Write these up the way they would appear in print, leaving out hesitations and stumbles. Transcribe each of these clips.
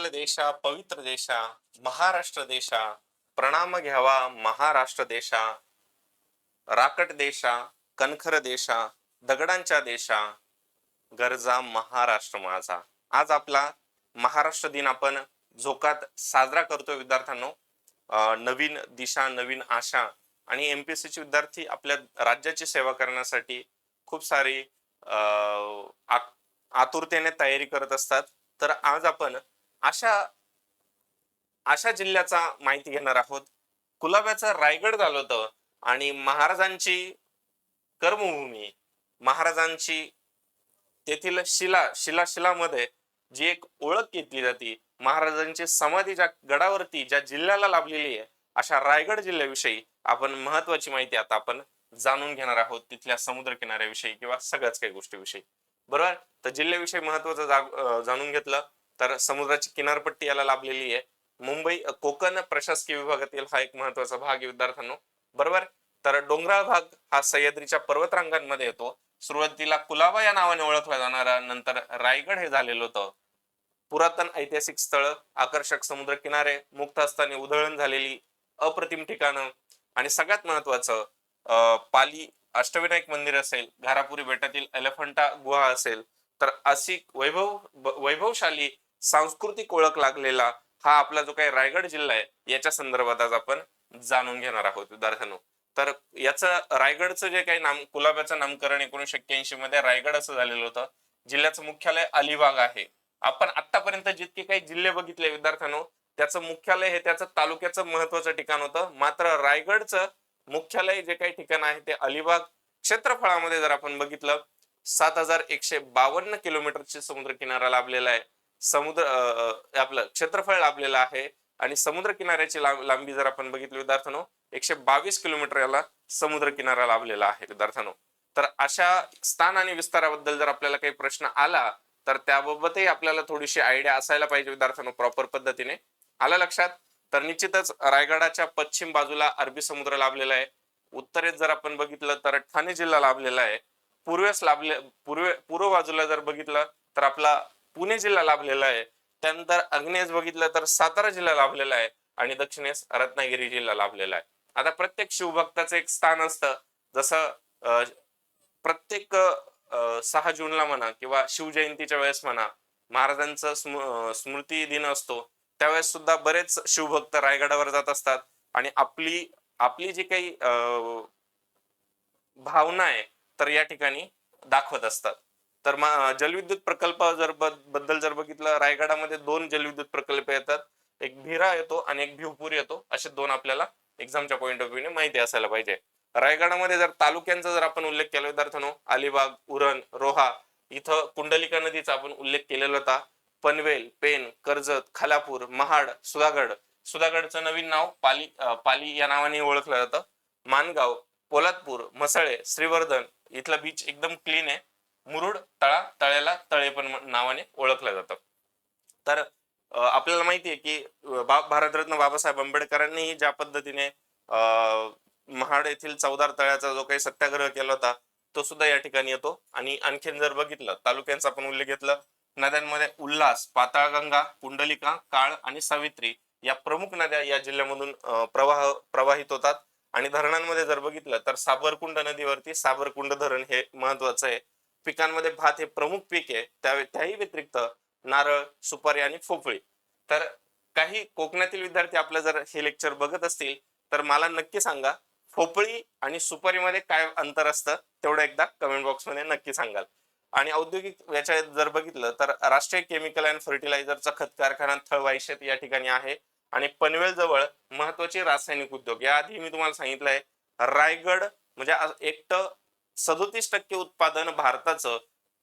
आपला देशा पवित्र देशा महाराष्ट्र देशा प्रणाम घ्यावा महाराष्ट्र देशा राकट देशा कणखर देशा दगडांच्या देशा गरजा महाराष्ट्र माझा। आज आपला महाराष्ट्र दिन आपण झोकात साजरा करतोय विद्यार्थ्यांनो। नवीन दिशा नवीन आशा आणि एमपीएससी चे विद्यार्थी आपल्या राज्याची सेवा करण्यासाठी खूप सारी आतुरतेने तयारी करत असतात। तर आज आपण अशा जिल्ह्याचा माहिती घेणार आहोत। कुलाब्याचा रायगड झालं होतं आणि महाराजांची कर्मभूमी, महाराजांची तेथील शिलामध्ये जी एक ओळख घेतली जाते, महाराजांची समाधी ज्या गडावरती ज्या जिल्ह्याला लाभलेली आहे, अशा रायगड जिल्ह्याविषयी आपण महत्वाची माहिती आता आपण जाणून घेणार आहोत। तिथल्या समुद्र किनाऱ्याविषयी किंवा सगळ्याच काही गोष्टीविषयी, बरोबर। तर जिल्ह्याविषयी महत्वाचं जाणून घेतलं तर समुद्राची किनारपट्टी याला लाभलेली आहे। मुंबई कोकण प्रशासकीय विभागातील हा एक महत्वाचा भाग आहे विद्यार्थ्यांनो, बरोबर। तर डोंगराळ भाग हा सह्याद्रीच्या पर्वतरांगांमध्ये येतो। सुरुवातीला कुलाबा या नावाने ओळखला जाणारा, नंतर रायगड हे झालेलं होतं। पुरातन ऐतिहासिक स्थळ, आकर्षक समुद्र किनारे, मुक्त हस्ताने उधळण झालेली अप्रतिम ठिकाणं आणि सगळ्यात महत्वाचं पाली अष्टविनायक मंदिर असेल, घारापुरी बेटातील एलिफंटा गुहा असेल, तर अशी वैभवशाली सांस्कृतिक ओळख लागलेला हा आपला जो काही रायगड जिल्हा आहे याच्या संदर्भात आज आपण जाणून घेणार आहोत विद्यार्थ्यांनो। तर याचं रायगडचं जे काही नाम, कुलाब्याचं नामकरण 1981 मध्ये रायगड असं झालेलं होतं। जिल्ह्याचं मुख्यालय अलिबाग आहे। आपण आतापर्यंत जितके काही जिल्हे बघितले विद्यार्थ्यांनो, त्याचं मुख्यालय हे त्याचं तालुक्याचं महत्वाचं ठिकाण होतं। मात्र रायगडचं मुख्यालय जे काही ठिकाण आहे ते अलिबाग। क्षेत्रफळामध्ये जर आपण बघितलं 7152 किलोमीटरची समुद्र किनारा लाभलेला आहे। आपलं क्षेत्रफळ लाभलेलं आहे आणि समुद्र किनाऱ्याची लांबी जर आपण बघितली विद्यार्थ्यांनो 122 किलोमीटर याला समुद्र किनारा लाभलेला आहे विद्यार्थ्यांनो। तर अशा स्थान आणि विस्ताराबद्दल जर आपल्याला काही प्रश्न आला तर त्याबाबतही आपल्याला थोडीशी आयडिया असायला पाहिजे विद्यार्थ्यांनो, प्रॉपर पद्धतीने। आलं लक्षात? तर निश्चितच रायगडाच्या पश्चिम बाजूला अरबी समुद्र लाभलेला आहे। उत्तरेत जर आपण बघितलं तर ठाणे जिल्हा लाभलेला आहे। पूर्व बाजूला जर बघितलं तर आपला पुणे जिल्हा लाभलेला आहे। त्यानंतर आग्नेयेस बघितलं तर सातारा जिल्हा लाभलेला आहे आणि दक्षिणेस रत्नागिरी जिल्हा लाभलेला आहे। आता प्रत्येक शिवभक्ताचं एक स्थान असतं। जसं प्रत्येक 6 जूनला म्हणा किंवा शिवजयंतीच्या वेळेस म्हणा, महाराजांचा स्मृती दिन असतो, त्यावेळेस सुद्धा बरेच शिवभक्त रायगडावर जात असतात आणि आपली जी काही भावना आहे तर या ठिकाणी दाखवत असतात। तर जलविद्युत प्रकल्प बद्दल जर बघितलं, रायगडामध्ये 2 जलविद्युत प्रकल्प येतात, एक भिरा येतो आणि एक भिवपूर येतो। असे 2 आपल्याला एक्झामच्या पॉइंट ऑफ व्ह्यूने माहिती असायला पाहिजे। रायगडामध्ये जर तालुक्यांचा जर आपण उल्लेख केला विद्यार्थ्यांनो, अलिबाग, उरण, रोहा, इथं कुंडलिका नदीचा आपण उल्लेख केलेला होता। पनवेल, पेन, कर्जत, खालापूर, महाड, सुधागडचं नवीन नाव पाली या नावाने ओळखलं जातं। मानगाव, पोलादपूर, मसळे, श्रीवर्धन इथला बीच एकदम क्लीन आहे। मुरुड, तळ्याला तळे पण नावाने ओळखलं जातं। तर आपल्याला माहिती आहे की भारतरत्न बाबासाहेब आंबेडकरांनी ज्या पद्धतीने महाड येथील चौदार तळ्याचा जो काही सत्याग्रह केला होता तो सुद्धा या ठिकाणी येतो। आणि आणखीन जर बघितलं तालुक्यांचा आपण उल्लेख घेतला, नद्यांमध्ये उल्हास, पाताळगंगा, कुंडलिका, काळ आणि सावित्री या प्रमुख नद्या या जिल्ह्यामधून प्रवाहित होतात। आणि धरणांमध्ये जर बघितलं तर साबरकुंड नदीवरती साबरकुंड धरण हे महत्वाचं आहे। पिकांमध्ये भात हे प्रमुख पीक आहे, त्याही व्यतिरिक्त नारळ, सुपारी आणि पोफळी। तर काही कोकणातील विद्यार्थी आपलं जर हे लेक्चर बघत असतील तर मला नक्की सांगा, पोफळी आणि सुपारीमध्ये काय अंतर असतं, तेवढं एकदा कमेंट बॉक्स मध्ये नक्की सांगाल। आणि औद्योगिक याच्यात जर बघितलं तर राष्ट्रीय केमिकल अँड फर्टिलायझरचा खत कारखाना थळवाईशेत या ठिकाणी आहे। आणि पनवेल जवळ महत्वाचे रासायनिक उद्योग, याआधी मी तुम्हाला सांगितलंय रायगड म्हणजे एकटं 37% उत्पादन भारताचं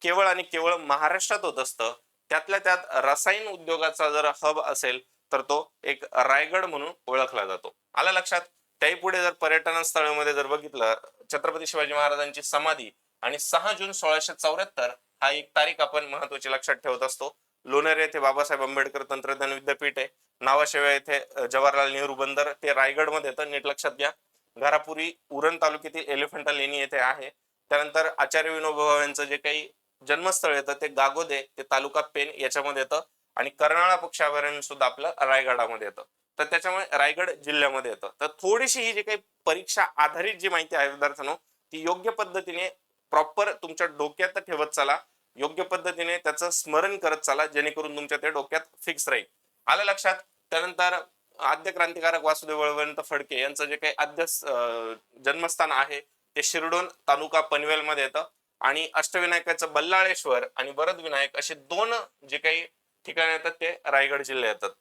केवळ आणि केवळ महाराष्ट्रात होत असतं। त्यातल्या त्यात रसायन उद्योगाचा जर हब असेल तर तो एक रायगड म्हणून ओळखला जातो। आलं लक्षात? त्याही पुढे जर पर्यटन स्थळामध्ये जर बघितलं, छत्रपती शिवाजी महाराजांची समाधी आणि 6 जून 1674 हा एक तारीख आपण महत्वाची लक्षात ठेवत असतो। लोणार येथे बाबासाहेब आंबेडकर तंत्रज्ञान विद्यापीठ आहे। नावाशेवा येथे जवाहरलाल नेहरू बंदर, ते रायगड मध्ये येतं, नीट लक्षात घ्या। घारापुरी उरण तालुक्यातील एलिफंटा लेणी येथे आहे। त्यानंतर आचार्य विनोबा भावे यांचं जे काही जन्मस्थळ येतं ते गागोदे, ते तालुका पेन याच्यामध्ये येतं। आणि कर्नाळा पक्षी अभयारण्य सुद्धा आपलं रायगडामध्ये येतं. तर त्याच्यामुळे रायगड जिल्ह्यामध्ये येतं. तर थोडीशी ही जी काही परीक्षा आधारित जी माहिती आहे विद्यार्थ्यांनो, ती योग्य पद्धतीने प्रॉपर तुमच्या डोक्यात ठेवत चला, योग्य पद्धतीने त्याचं स्मरण करत चला, जेणेकरून तुमच्या ते डोक्यात फिक्स राहील. आलं लक्षात? त्यानंतर आद्य क्रांतिकारक वासुदेव बळवंत फडके यांचं जे काही आद्य जन्मस्थान आहे ते शिरडोन तालुका पनवेल मध्ये येतं. आणि अष्टविनायकाचं बल्लाळेश्वर आणि वरद विनायक असे दोन जे काही ठिकाणे येतात ते रायगड जिल्ह्यात येतात.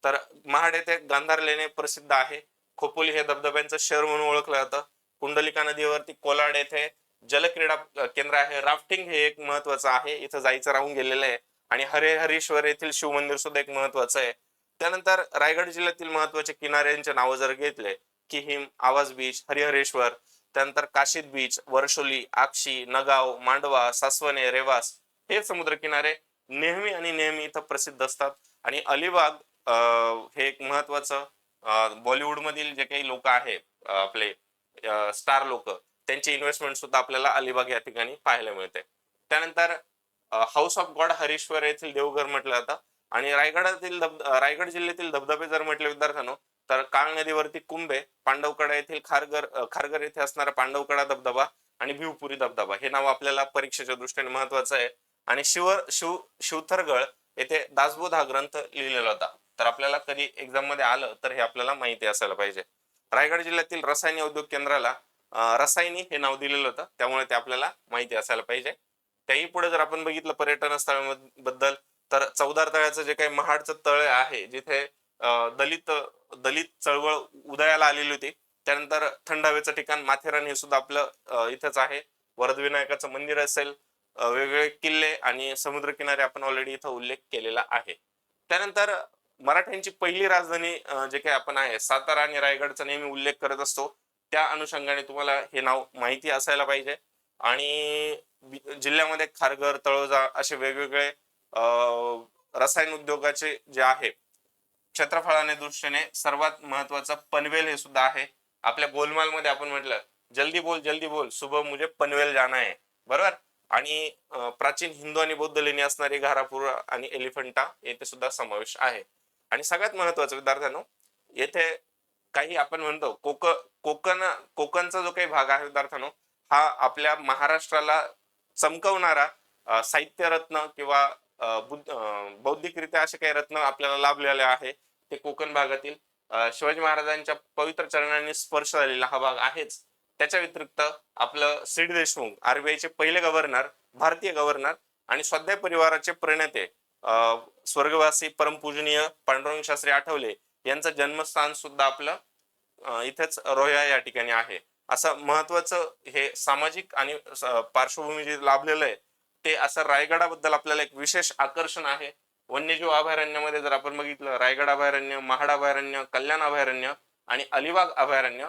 तर महाड येथे गांधार लेणे प्रसिद्ध आहे. खोपोली हे धबधब्यांचं शहर म्हणून ओळखलं जातं. कुंडलिका नदीवरती कोलाड येथे जलक्रीडा केंद्र आहे. राफ्टिंग हे एक महत्वाचं आहे, इथं जायचं राहून गेलेलं आहे. आणि हरिहरेश्वर येथील शिवमंदिर सुद्धा एक महत्वाचं आहे. त्यानंतर रायगड जिल्ह्यातील महत्वाचे किनाऱ्यांचे नाव जर घेतले, किहिम, आवाज बीच, हरिहरेश्वर, त्यानंतर काशीद बीच, वर्षोली, आक्षी, नगाव, मांडवा, सासवणे, रेवास हे समुद्र किनारे नेहमी आणि नेहमी इथं प्रसिद्ध असतात. आणि अलिबाग हे एक महत्वाचं बॉलिवूड मधील जे काही लोक आहे आपले स्टार लोक, त्यांची इन्व्हेस्टमेंट सुद्धा आपल्याला अलिबाग या ठिकाणी पाहायला मिळते. त्यानंतर हाऊस ऑफ गॉड हरीश्वर येथील देवघर म्हटलं जातं. आणि रायगड जिल्ह्यातील धबधबे जर म्हटले विद्यार्थ्यांनो, तर काळ नदीवरती कुंभे, पांडवकडा येथील खारघर येथे असणारा पांडवकडा धबधबा आणि भिवपुरी धबधबा हे नाव आपल्याला परीक्षेच्या दृष्टीने महत्वाचं आहे. आणि शिवथरगळ येथे दासबोध हा ग्रंथ लिहिलेला होता. तर आपल्याला कधी एक्झाम मध्ये आलं तर हे आपल्याला माहिती असायला पाहिजे. रायगड जिल्ह्यातील रसायनी उद्योग केंद्राला रसायनी हे नाव दिलेलं होतं, त्यामुळे ते आपल्याला माहिती असायला पाहिजे. त्याही पुढे जर आपण बघितलं पर्यटन स्थळांबद्दल, तर चौदार तळ्याचं जे काही महाडचं तळ आहे, जिथे दलित दलित चळवळ उदयाला आलेली होती. त्यानंतर थंड हवेचं ठिकाण माथेरान हे सुद्धा आपलं इथंच आहे. वरद विनायकाचं मंदिर असेल, वेगवेगळे किल्ले आणि समुद्रकिनारे आपण ऑलरेडी इथं उल्लेख केलेला आहे. त्यानंतर मराठ्यांची पहिली राजधानी जे काही आपण आहे सातारा आणि रायगडचा नेहमी उल्लेख करत असतो, त्या अनुषंगाने तुम्हाला हे नाव माहिती असायला पाहिजे. आणि जिल्ह्यामध्ये खारघर, तळोजा असे वेगवेगळे रसायन उद्योगाचे जे आहे, क्षेत्रफळाने दृष्टीने सर्वात महत्वाचं पनवेल हे सुद्धा आहे. आपल्या गोलमाल मध्ये आपण म्हटलं जल्दी बोल सुबह मुझे पनवेल जाना है, बरोबर. आणि प्राचीन हिंदू आणि बौद्ध लेणी असणारी घारापूर आणि एलिफंटा येथे सुद्धा समावेश आहे. आणि सगळ्यात महत्वाचं विद्यार्थ्यांनो, येथे काही आपण म्हणतो कोकणचा जो काही भाग आहे विद्यार्थ्यांनो, हा आपल्या महाराष्ट्राला चमकवणारा साहित्य रत्न किंवा बौद्धिकरित्या असे काही रत्न आपल्याला लाभलेले आहे. ते कोकण भागातील शिवाजी महाराजांच्या पवित्र चरणांनी स्पर्श झालेला हा भाग आहेच. त्याच्या व्यतिरिक्त आपलं सी.डी. देशमुख, आरबीआयचे पहिले गव्हर्नर, भारतीय गव्हर्नर आणि स्वाध्याय परिवाराचे प्रणेते स्वर्गवासी परमपूजनीय पांडुरंग शास्त्री आठवले यांचं जन्मस्थान सुद्धा आपलं इथेच रोह्या या ठिकाणी आहे. असं महत्वाचं हे सामाजिक आणि पार्श्वभूमी जे लाभलेलं आहे, ते असं रायगडाबद्दल आपल्याला एक विशेष आकर्षण आहे. वन्यजीव अभयारण्यामध्ये जर आपण बघितलं, रायगड अभयारण्य, महाड अभयारण्य, कल्याण अभयारण्य आणि अलिबाग अभयारण्य.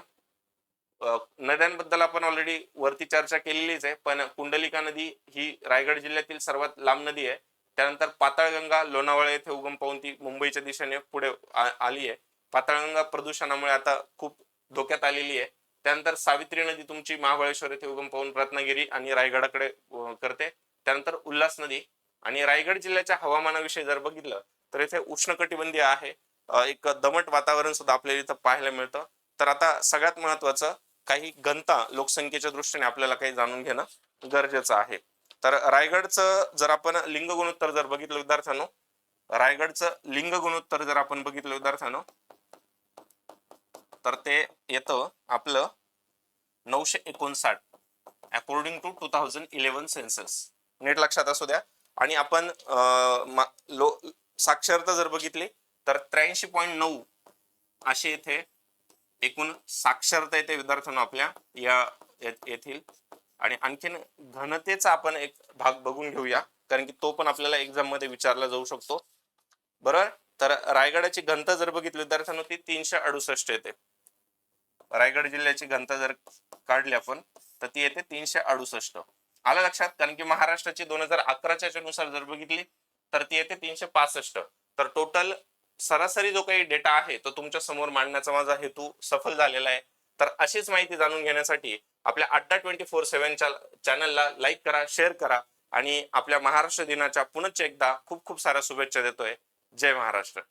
नद्यांबद्दल आपण ऑलरेडी वरती चर्चा केलेलीच आहे, पण कुंडलिका नदी ही रायगड जिल्ह्यातील सर्वात लांब नदी आहे. त्यानंतर पाताळगंगा लोणावळा येथे उगम पावून ती मुंबईच्या दिशेने पुढे आली आहे. पाताळगंगा प्रदूषणामुळे आता खूप धोक्यात आलेली आहे. त्यानंतर सावित्री नदी तुमची महाबळेश्वर येथे उगम पावून रत्नागिरी आणि रायगडाकडे करते. त्यानंतर उल्हास नदी. आणि रायगड जिल्ह्याच्या हवामानाविषयी जर बघितलं तर इथे उष्णकटिबंधीय आहे, एक दमट वातावरण सुद्धा आपल्याला इथं पाहायला मिळतं. तर आता सगळ्यात महत्वाचं, काही घनता लोकसंख्येच्या दृष्टीने आपल्याला काही जाणून घेणं गरजेचं आहे. तर रायगडचं जर आपण लिंग गुणोत्तर जर बघितलं विद्यार्थ्यांनो, रायगडचं लिंग गुणोत्तर जर आपण बघितलं विद्यार्थ्यांनो, तर ते येतं आपलं 959 अकॉर्डिंग टू 2011 सेन्सस. नीट लक्षात असू द्या. आणि आपण साक्षरता जर बघितली तर 83.9 असे इथे एकूण साक्षरता येते विद्यार्थ्यांना आपल्या या येथील. आणि आणखीन घनतेचा आपण एक भाग बघून घेऊया, कारण की तो पण आपल्याला एक्झाम मध्ये विचारला जाऊ शकतो, बरोबर. तर रायगडाची घनता जर बघितली विद्यार्थ्यांना, ती 368 येते. रायगड जिल्ह्याची घनता जर काढली आपण तर ती येते 368. आलं लक्षात? कारण की महाराष्ट्राची 2011च्या नुसार जर बघितली तर ती येते 365. तर टोटल सरासरी जो काही डेटा आहे तो तुमच्या समोर मांडण्याचा माझा हेतू सफल झालेला आहे. तर अशीच माहिती जाणून घेण्यासाठी आपल्या अड्डा 24/7 चॅनलला लाईक करा, शेअर करा. आणि आपल्या महाराष्ट्र दिनाच्या पुनश्च एकदा खूप खूप साऱ्या शुभेच्छा देतोय. जय महाराष्ट्र.